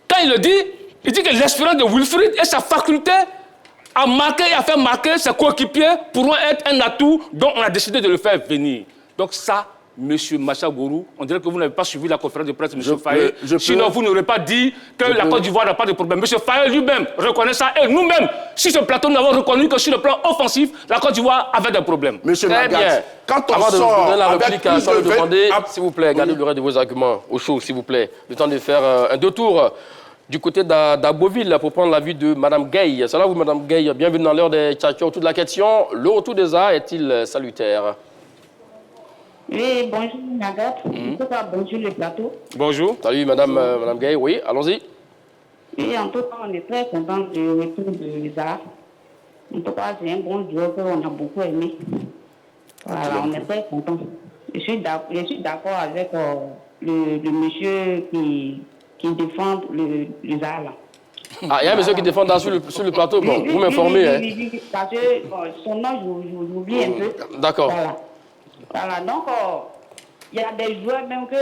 quand il le dit, il dit que l'expérience de Wilfried et sa faculté à marquer et à faire marquer ses coéquipiers pourront être un atout dont on a décidé de le faire venir. Donc ça, Monsieur Macha Gourou, on dirait que vous n'avez pas suivi la conférence de presse, Monsieur Faye. Sinon, vous n'aurez pas dit que la Côte d'Ivoire n'a pas de problème. Monsieur Faye lui-même reconnaît ça. Et nous-mêmes, sur ce plateau, nous avons reconnu que sur le plan offensif, la Côte d'Ivoire avait des problèmes. Monsieur Très Magat, bien. quand on Avant de sort donner la avec réplique à Charles Demandé, s'il vous plaît, gardez le reste de vos arguments au chaud, s'il vous plaît. Le temps de faire un détour du côté d'Aboville pour prendre l'avis de Mme Gueye. C'est là vous, Mme Gueye. Bienvenue dans l'heure des tchatcheurs. Toute la question, le retour des arts est-il salutaire? Oui, bonjour Nagat. Bonjour le plateau. Bonjour. Salut Madame Gueye, oui, allons-y. Oui, en tout cas, on est très content du retour de Zaha. En tout cas, c'est un bon joueur qu'on a beaucoup aimé. Voilà, on est très content. Je suis d'accord avec le monsieur qui défend le Zaha là. Ah, il y a un monsieur qui défend sur le plateau, bon, oui, vous m'informez. Oui, parce que son nom, j'oublie un peu. D'accord. Voilà, donc il y a des joueurs même que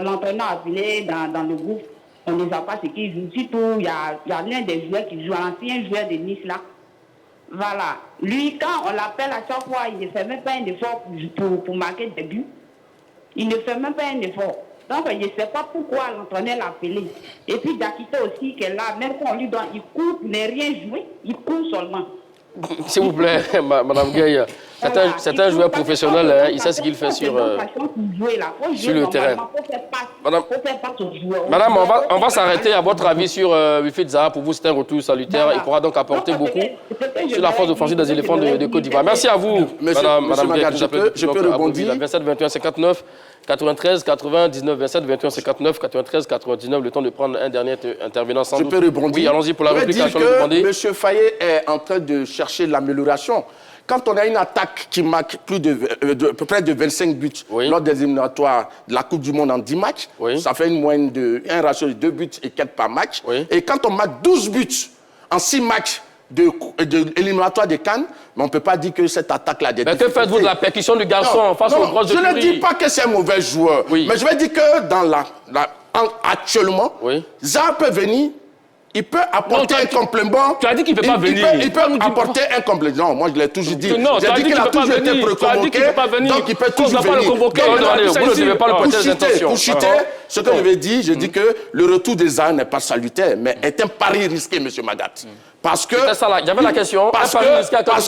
l'entraîneur a appelé dans le groupe, on ne voit pas ce qu'ils jouent. Surtout, il y a l'un des joueurs qui joue, l'ancien joueur de Nice là. Voilà. Lui, quand on l'appelle à chaque fois, il ne fait même pas un effort pour marquer des buts. Il ne fait même pas un effort. Donc, je ne sais pas pourquoi l'entraîneur l'a appelé. Et puis, Dakita aussi, qui est là, même quand on lui donne, il court, il n'est rien joué, il court seulement. S'il vous plaît, Madame Gueye, C'est un joueur professionnel, hein, il sait ce qu'il fait sur le terrain. Madame, on va s'arrêter à votre avis sur Wilfried Zaha. Pour vous, c'est un retour salutaire. Il pourra donc apporter beaucoup sur la force offensive des éléphants de Côte d'Ivoire. Merci à vous, Madame Magat, je peux rebondir. 27 21 59 93 99 27 21 59 93 99. Le temps de prendre un dernier intervenant sans doute. Je peux rebondir. Oui, allons-y pour la réplique. M. Fayet est en train de chercher l'amélioration. Quand on a une attaque qui marque près de 25 buts lors des éliminatoires de la Coupe du Monde en 10 matchs, ça fait une moyenne un ratio de 2 buts et 4 par match. Et quand on marque 12 buts en 6 matchs de l'éliminatoire des CAN, mais on ne peut pas dire que cette attaque-là... Mais que faites-vous de la percussion du garçon face aux grosses de Je ne dis pas que c'est un mauvais joueur, mais je vais dire que actuellement, Zaha peut venir. Il peut apporter un complément. Tu as dit qu'il ne peut pas venir. Il peut apporter un complément. Non, moi je l'ai toujours dit. Non, j'ai dit qu'il a toujours été préconvoqué. Donc il peut toujours venir. Vous ne devez pas le porter des intentions. Pour chuter, ce que je vais dire, je dis que le retour des Zaha n'est pas salutaire, mais est un pari risqué, M. Magat. Parce que... Il y avait la question. Parce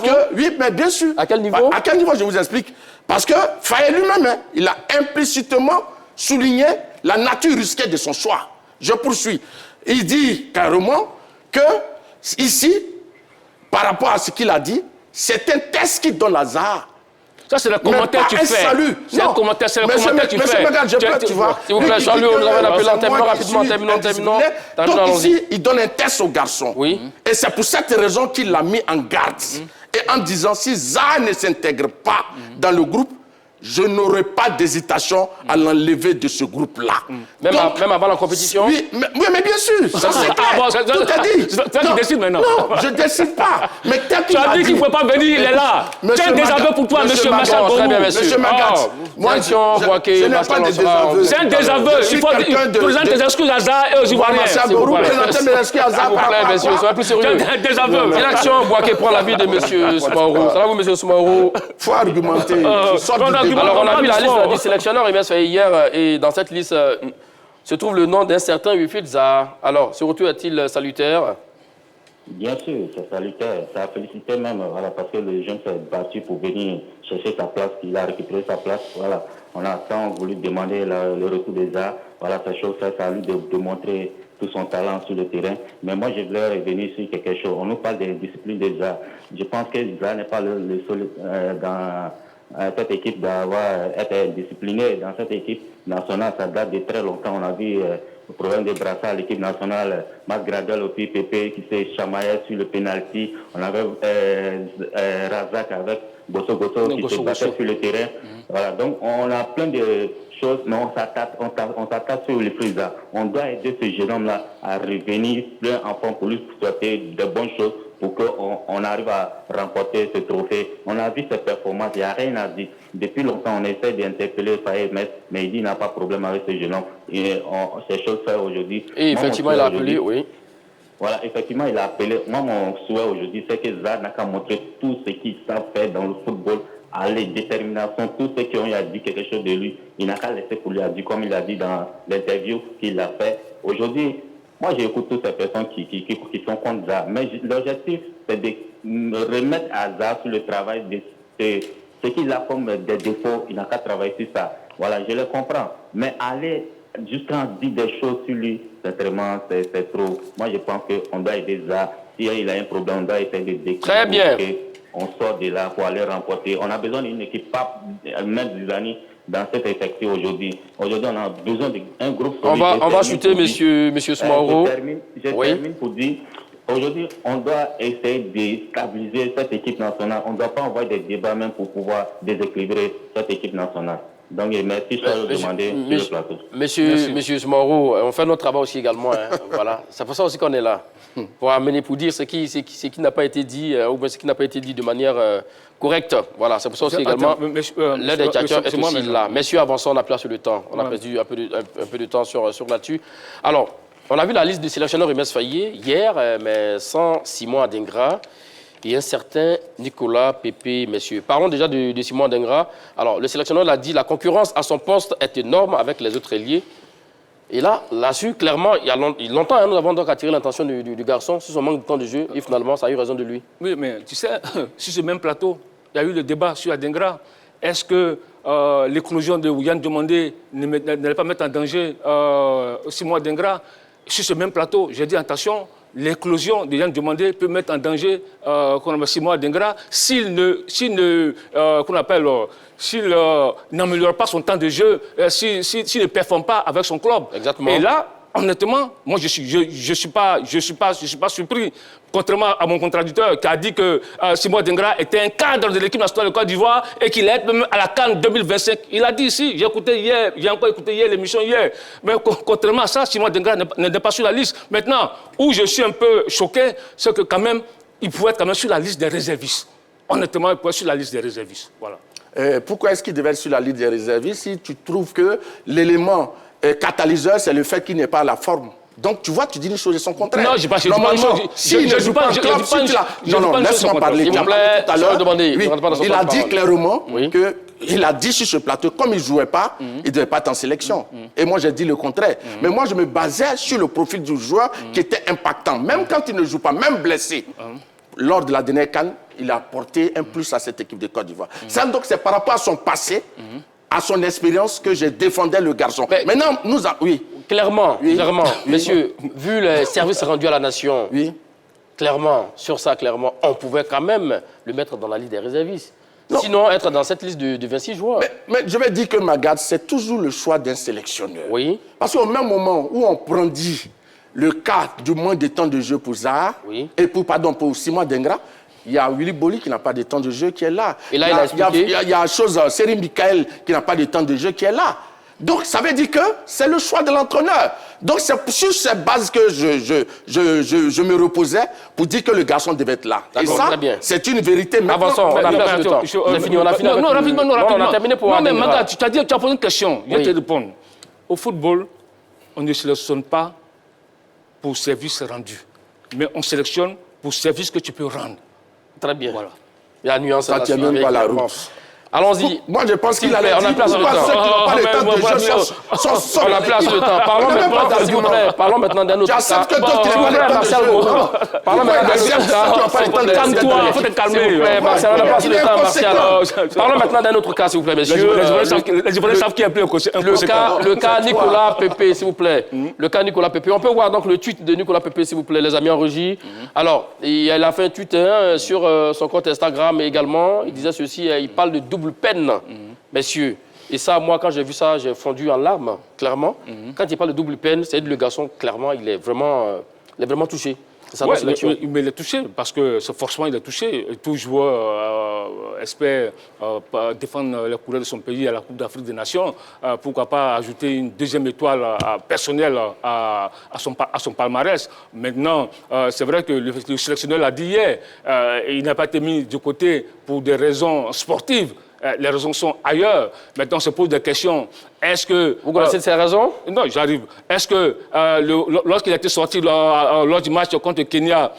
que, oui, mais bien sûr. À quel niveau? À quel niveau, je vous explique. Parce que Fayet lui-même, il a implicitement souligné la nature risquée de son choix. Je poursuis. Il dit carrément que, ici, par rapport à ce qu'il a dit, c'est un test qui donne à Zaha. Ça, c'est le commentaire que tu fais. C'est le commentaire que tu fais. Tu vois. S'il vous plaît, Charles, on va l'appeler en terminant rapidement, terminons. Donc ici, il donne un test au garçon. Oui. Et c'est pour cette raison qu'il l'a mis en garde. Et en disant, si Zaha ne s'intègre pas dans le groupe, je n'aurai pas d'hésitation à l'enlever de ce groupe-là. Même avant la compétition? Oui, mais bien sûr, ça c'est clair. Tout est dit. C'est toi qui décides maintenant. Non, je ne décide pas. Mais tu as dit qu'il ne faut pas venir, il est là. C'est un désaveu pour toi, M. Machal Bourou. Monsieur Magat, moi, je n'ai pas de désaveu. C'est un désaveu. Il faut présenter des excuses à Zaha et aux Ivoiriens. Machal Bourou présenter des excuses à Zaha. S'il vous plaît, monsieur, soyez plus sérieux. C'est un désaveu. Inaction Boaké prend l'avis de M. Soumaoro. Ça va vous, M. Soumaoro? Il faut argumenter. Alors, on a vu la liste des sélectionneurs hier, et dans cette liste se trouve le nom d'un certain Wilfried Zaha. Alors, ce retour est-il salutaire? Bien sûr, c'est salutaire. Ça a félicité même, voilà, parce que le jeune s'est battu pour venir chercher sa place, qu'il a récupéré sa place. Voilà. On a tant voulu demander le retour de Zaha. Voilà, ça chose, ça a lui de montrer tout son talent sur le terrain. Mais moi, je voulais revenir sur quelque chose. On nous parle des disciplines de Zaha. Je pense que Zaha n'est pas le seul dans cette équipe d'avoir été discipliné. Dans cette équipe nationale, ça date de très longtemps. On a vu le problème des brassards à l'équipe nationale, Matt Gradel au Pépé qui s'est chamaillé sur le penalty. On avait Razak avec Bosso qui se battait sur le terrain. Voilà, donc on a plein de choses, mais on s'attaque sur les prises. On doit aider ce jeune homme-là à revenir plein en forme pour lui souhaiter de bonnes choses, pour qu'on arrive à remporter ce trophée. On a vu ses performances, il n'y a rien à dire. Depuis longtemps, on essaie d'interpeller Fayet, mais il dit qu'il n'a pas de problème avec ce jeune homme. Et ces choses faites aujourd'hui. Et effectivement, il a appelé, oui. Voilà, effectivement, il a appelé. Moi, mon souhait aujourd'hui, c'est que Zaha n'a qu'à montrer tout ce qu'il sait faire dans le football, aller, détermination, tous ceux qui ont dit quelque chose de lui. Il n'a qu'à laisser pour lui dire, comme il a dit dans l'interview qu'il a fait. Aujourd'hui, moi, j'écoute toutes ces personnes qui sont contre Zaha. Mais l'objectif, c'est de remettre à Zaha sur le travail de ce qu'il a comme des défauts. Il n'a qu'à travailler sur ça. Voilà, je le comprends. Mais aller jusqu'à dire des choses sur lui, sincèrement, c'est trop. Moi, je pense qu'on doit aider Zaha. S'il a un problème, on doit essayer de décrire. Très bien. On sort de là pour aller remporter. On a besoin d'une équipe, pas même des années dans cette effectif aujourd'hui. Aujourd'hui, on a besoin d'un groupe. On va chuter, monsieur Soumaoro. Je termine pour dire, aujourd'hui, on doit essayer de stabiliser cette équipe nationale. On ne doit pas envoyer des débats même pour pouvoir déséquilibrer cette équipe nationale. Donc, merci, je vais demander sur le plateau. Monsieur Soumaoro, on fait notre travail aussi également. Voilà. C'est pour ça aussi qu'on est là. Pour amener, pour dire ce qui n'a pas été dit, ou ce qui n'a pas été dit de manière correcte. Voilà, c'est pour ça aussi également, l'aide des tchatcheurs est aussi là. Messieurs, avançons, on a place sur le temps. On a perdu un peu de temps sur là-dessus. Alors, on a vu la liste des sélectionneurs Hermès Fayet hier, mais sans Simon Adingra et un certain Nicolas Pépé, messieurs. Parlons déjà de Simon Adingra. Alors, le sélectionneur l'a dit, la concurrence à son poste est énorme avec les autres ailiers. Et là-dessus, clairement, il y a longtemps, nous avons donc attiré l'attention du garçon sur son manque de temps de jeu, et finalement, ça a eu raison de lui. Oui, mais tu sais, sur ce même plateau, il y a eu le débat sur Adingra. Est-ce que l'éclosion de Yann Diomandé n'allait pas mettre en danger Simon Adingra? Sur ce même plateau, j'ai dit attention, l'éclosion de Yann Diomandé peut mettre en danger Simon Adingra s'il n'améliore pas son temps de jeu, s'il ne performe pas avec son club. Exactement. Et là, honnêtement, moi, je suis pas surpris. Contrairement à mon contradicteur qui a dit que Simon Adingra était un cadre de l'équipe nationale de Côte d'Ivoire et qu'il est même à la CAN 2025. Il a dit ici, j'ai encore écouté hier l'émission hier. Mais contrairement à ça, Simon Adingra n'est pas sur la liste. Maintenant, où je suis un peu choqué, c'est que quand même, il pouvait être quand même sur la liste des réservistes. Honnêtement, il pouvait être sur la liste des réservistes. Voilà. Pourquoi est-ce qu'il devait être sur la liste des réservistes si tu trouves que l'élément catalyseur, c'est le fait qu'il n'est pas à la forme? Donc, tu vois, tu dis une chose et son contraire. Non, je ne dis pas s'il ne joue pas en club, si tu l'as... Non, laisse-moi parler. S'il vous plaît, tout à l'heure, il a dit clairement qu'il a dit sur ce plateau, comme il ne jouait pas, il ne devait pas être en sélection. Et moi, j'ai dit le contraire. Mais moi, je me basais sur le profil du joueur qui était impactant. Même quand il ne joue pas, même blessé. Lors de la dernière CAN, il a apporté un plus à cette équipe de Côte d'Ivoire. Ça, donc, c'est par rapport à son passé, à son expérience, que je défendais le garçon. Mais maintenant, clairement, messieurs, vu les services rendus à la nation, clairement, on pouvait quand même le mettre dans la liste des réservistes. Non. Sinon, être dans cette liste de 26 joueurs. Mais je vais dire que Magat, c'est toujours le choix d'un sélectionneur. Oui. Parce qu'au même moment où on brandit le cas du moins de temps de jeu pour Zaha, et pour Simon Adingra, il y a Willy Boli qui n'a pas de temps de jeu qui est là. Et là, il y a Serim Mikael qui n'a pas de temps de jeu qui est là. Donc, ça veut dire que c'est le choix de l'entraîneur. Donc, c'est sur cette base que je me reposais pour dire que le garçon devait être là. Et ça, c'est une vérité. Avançons, on a perdu le temps. On a fini. Non, rapidement. On a terminé pour mais Maga, tu as posé une question. Je vais te répondre. Au football, on ne sélectionne pas pour service rendu. Mais on sélectionne pour service que tu peux rendre. Très bien. Voilà. Il y a une nuance à la suite. Même pas la route. Allons-y. Moi, je pense qu'il a on a place de temps. On a place de temps. Parlons maintenant d'un autre cas. J'accepte que d'autres n'aient pas le temps de jeu. Parlons maintenant d'un autre cas. Calme-toi, il faut te calmer. Martial, on a place de temps, Martial. Parlons maintenant d'un autre cas, s'il vous plaît, messieurs. Les Ivoiriens savent qui est un peu inconséquent. Le cas Nicolas Pepe, s'il vous plaît. Le cas Nicolas Pepe. On peut voir donc le tweet de Nicolas Pepe, s'il vous plaît, les amis en régie. Alors, il a fait un tweet sur son compte Instagram également. Il disait ceci, il parle de double peine, messieurs. Et ça, moi, quand j'ai vu ça, j'ai fondu en larmes, clairement. Quand il parle de double peine, c'est le garçon, clairement, il est vraiment touché. Ouais, mais il est touché, parce que forcément, il est touché. Tout joueur espère défendre les couleurs de son pays à la Coupe d'Afrique des Nations. Pourquoi pas ajouter une deuxième étoile personnelle à son palmarès. Maintenant, c'est vrai que le sélectionneur l'a dit hier, il n'a pas été mis de côté pour des raisons sportives. Les raisons sont ailleurs. Maintenant, on se pose des questions. Est-ce que... Vous connaissez ces raisons? Non, j'arrive. Est-ce que lorsqu'il a été sorti lors du match contre le Kenya,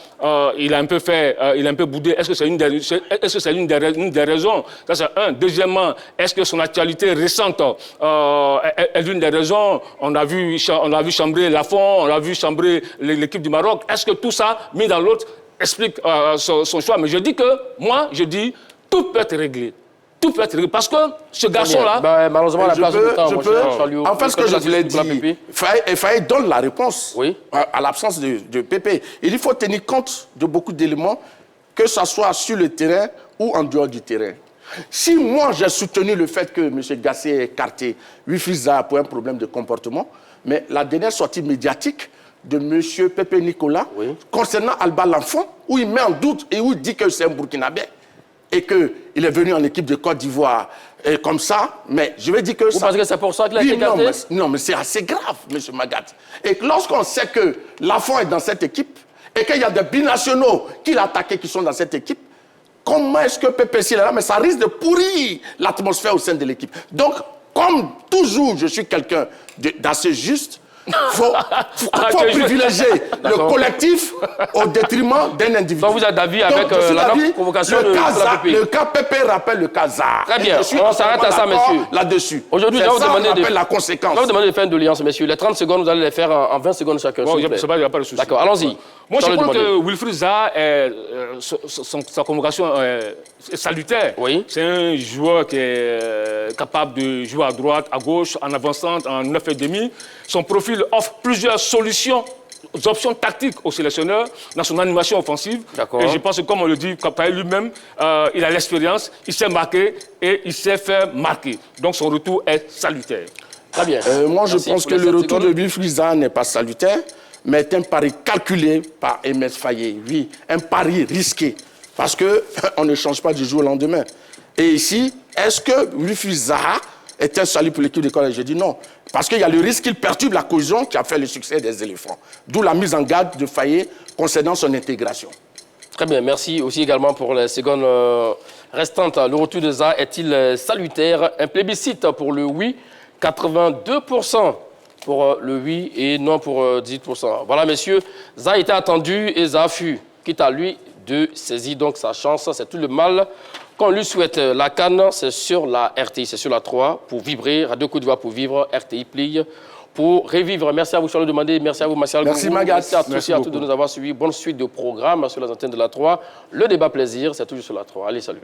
il a un peu boudé? Est-ce que c'est une des raisons? Ça, c'est un. Deuxièmement, est-ce que son actualité récente est l'une des raisons? On a vu chambrer Lafont, on a vu chambrer l'équipe du Maroc. Est-ce que tout ça, mis dans l'autre, explique son choix? Mais je dis tout peut être réglé. Tout peut être réglé. Parce que ce garçon-là... malheureusement, la place de temps... En fait, ce que je voulais dire, Faye donne la réponse à l'absence de Pépé. Il faut tenir compte de beaucoup d'éléments, que ce soit sur le terrain ou en dehors du terrain. Si moi, j'ai soutenu le fait que M. Gassé ait écarté Wifiza pour un problème de comportement, mais la dernière sortie médiatique de M. Pépé Nicolas concernant Alba L'Enfant, où il met en doute et où il dit que c'est un Burkinabé, et qu'il est venu en équipe de Côte d'Ivoire comme ça, mais je vais dire que Vous pensez que c'est pour ça qu'il a été écarté? Non, mais c'est assez grave, M. Magat. Et lorsqu'on sait que Lafont est dans cette équipe, et qu'il y a des binationaux qu'il a attaqués qui sont dans cette équipe, comment est-ce que Pépé s'il est là? Mais ça risque de pourrir l'atmosphère au sein de l'équipe. Donc, comme toujours, je suis quelqu'un d'assez juste, faut privilégier le collectif au détriment d'un individu. Donc vous êtes d'avis avec la convocation le cas PP rappelle le cas ZAR. Très bien, on s'arrête à ça, messieurs. Là-dessus. Aujourd'hui, je vais vous demander la conséquence. Je vais vous demander de faire une doléance, messieurs. Les 30 secondes, vous allez les faire en 20 secondes chacun. Bon, il n'y a pas de souci. D'accord, allons-y. Moi, je pense que Wilfried Zaha, sa convocation est salutaire. Oui. C'est un joueur qui est capable de jouer à droite, à gauche, en avançant, en 9,5. Son profil offre plusieurs solutions, options tactiques au sélectionneur dans son animation offensive. Et je pense que, comme on le dit, par lui-même, il a l'expérience, il sait marquer et il sait faire marquer. Donc son retour est salutaire. Très bien. Moi, je pense que le retour de Wilfried Zaha n'est pas salutaire, mais est un pari calculé par Emes Faye. Oui, un pari risqué. Parce qu'on ne change pas du jour au lendemain. Et ici, est-ce que Wilfried Zaha est un salut pour l'équipe de collège? Je dis non. Parce qu'il y a le risque qu'il perturbe la cohésion qui a fait le succès des éléphants. D'où la mise en garde de Faye concernant son intégration. Très bien, merci aussi également pour les secondes restantes. Le retour de Zaha est-il salutaire? Un plébiscite pour le oui, 82% pour le oui et non pour 18%. Voilà, messieurs, Zaha était attendu et Zaha fut, quitte à lui, de saisir donc sa chance. C'est tout le mal qu'on lui souhaite. La CAN, c'est sur la RTI, c'est sur la 3 pour vibrer. Radio Côte d'Ivoire pour vivre, RTI plie pour revivre. Merci à vous, Charles Demandé. Merci à vous, Martial. Merci, Magat. Merci à tous et à toutes de nous avoir suivis. Bonne suite de programme sur les antennes de la 3. Le débat plaisir, c'est toujours sur la 3. Allez, salut.